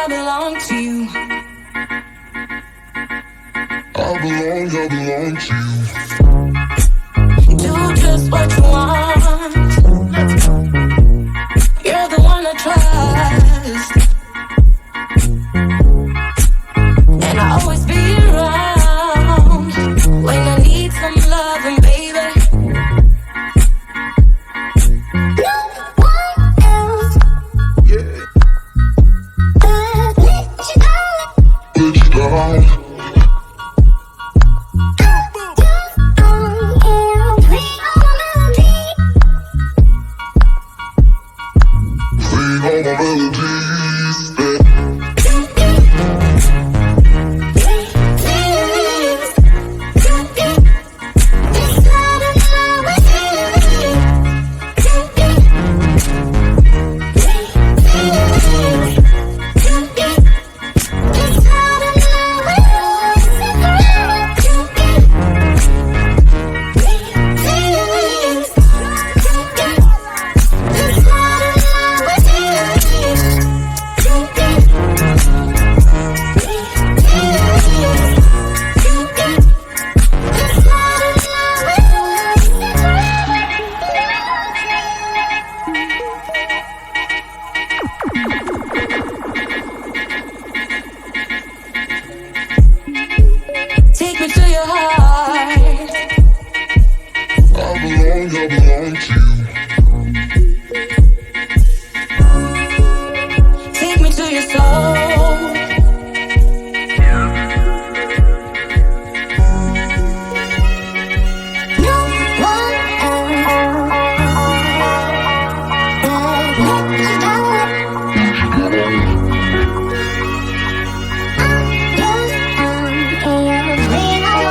I belong to you. I belong to you. Do just what you want. You're the one I trust, and I'll always be around when I need some loving, baby. No one else. Yeah. Let you down. Let you down. All my melodies that take me to your heart. I belong to you. Take me to your soul. No one else. Let you down. Playing all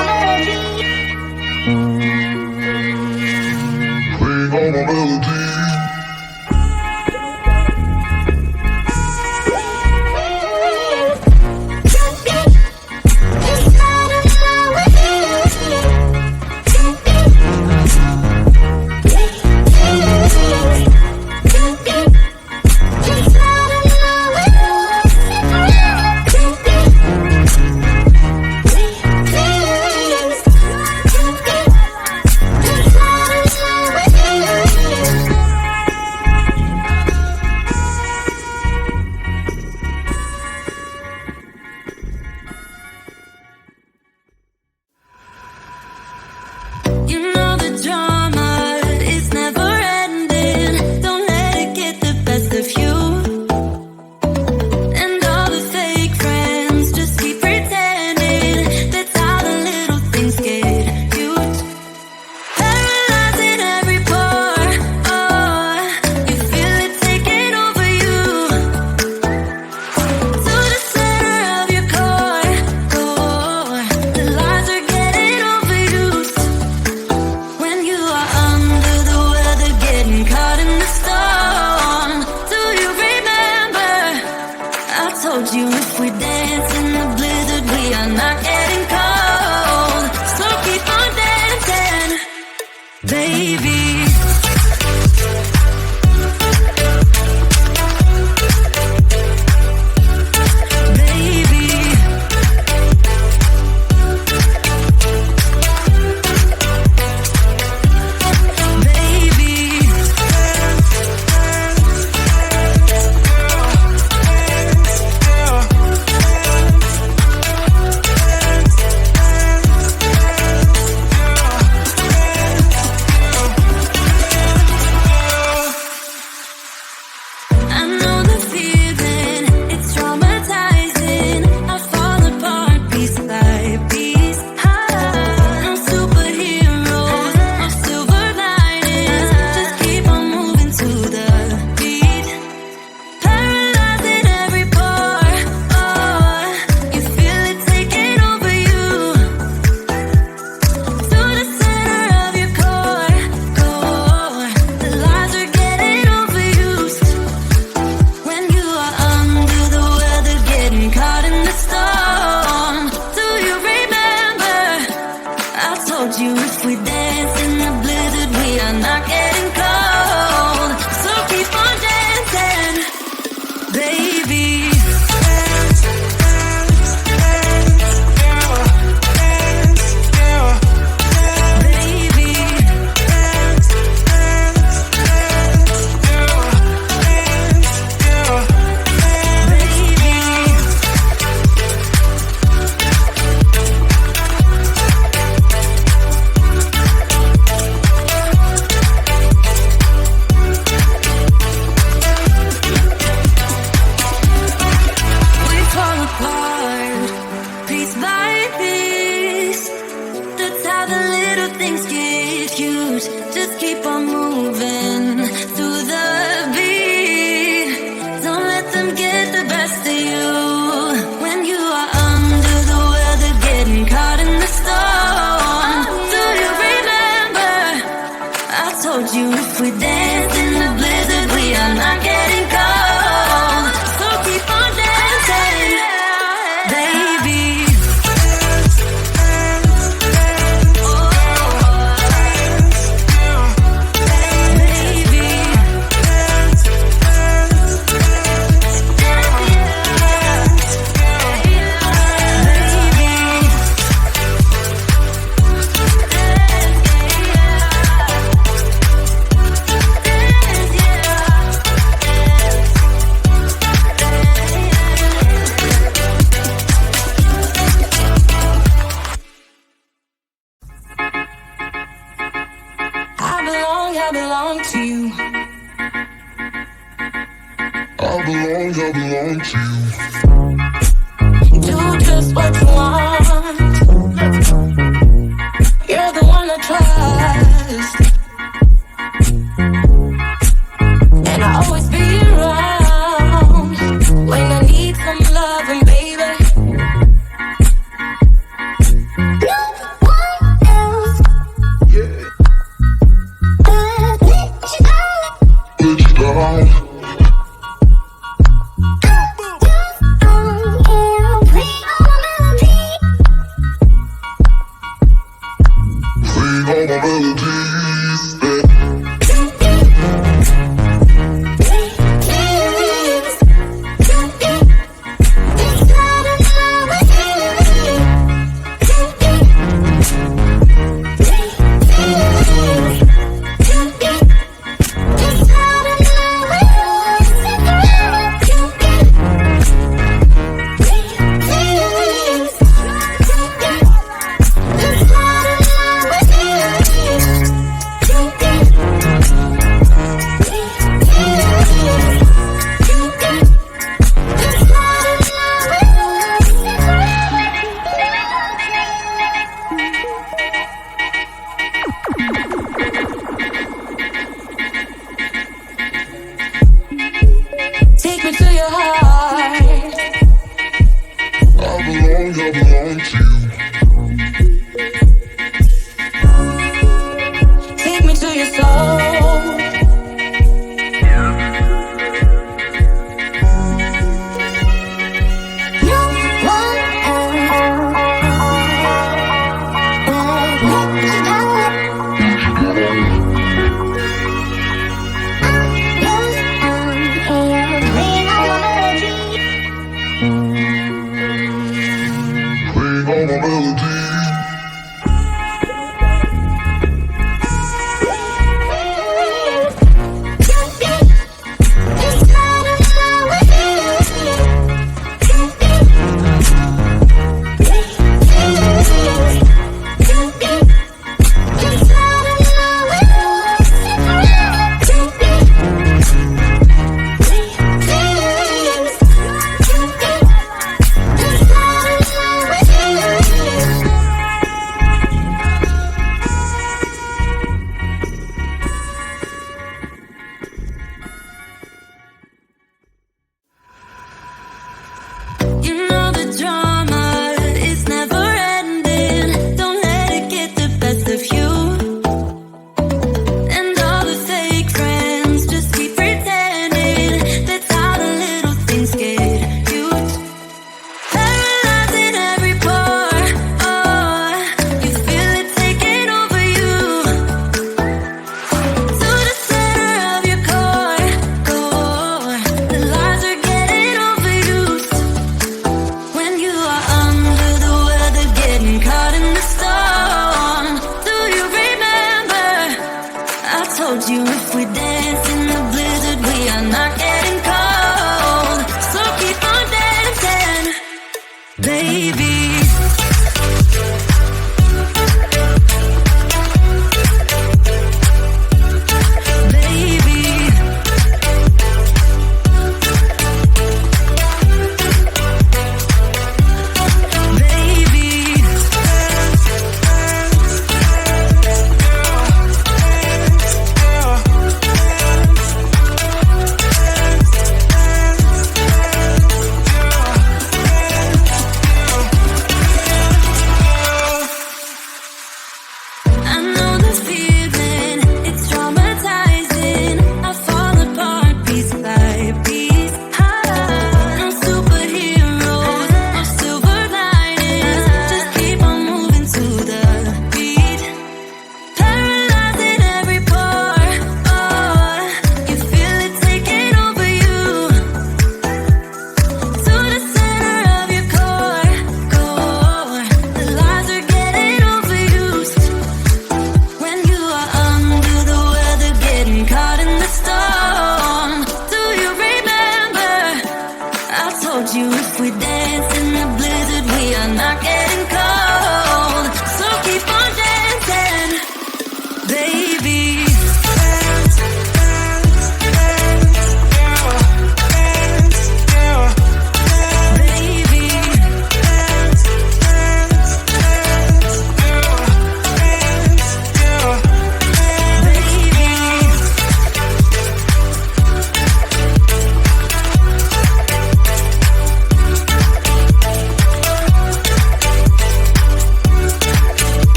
my melodies. You know the drama is never ending. Don't let it get the best of you. And all the fake friends just keep pretending. That's how the little things get cute. Paralyzing every pore. Oh, you feel it taking over you. To the center of your core. The lies are getting overused. When you are under the weather, getting caught in the storm. Do you remember? I told you if we dance in the blizzard, we are not getting cold. So keep on dancing, baby. Baby. Baby. baby. Just keep on moving through the beat. Don't let them get the best of you. When you are under the weather, getting caught in the storm. Do you remember? I told you if we dance in the blizzard, we are not getting cold. So keep on dancing, baby. I belong to you. I belong to you. Do just what you want. You're the one I trust, and I'll always be around when I need some loving, baby. No one else. Let you down. Sing all my melodies.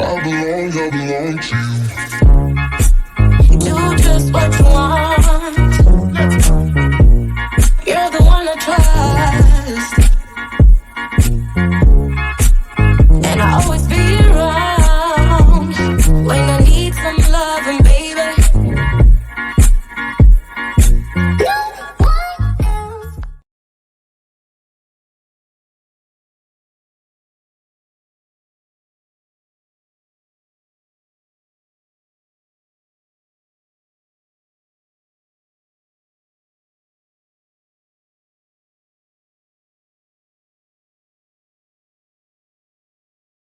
I belong to you. Do just what you want.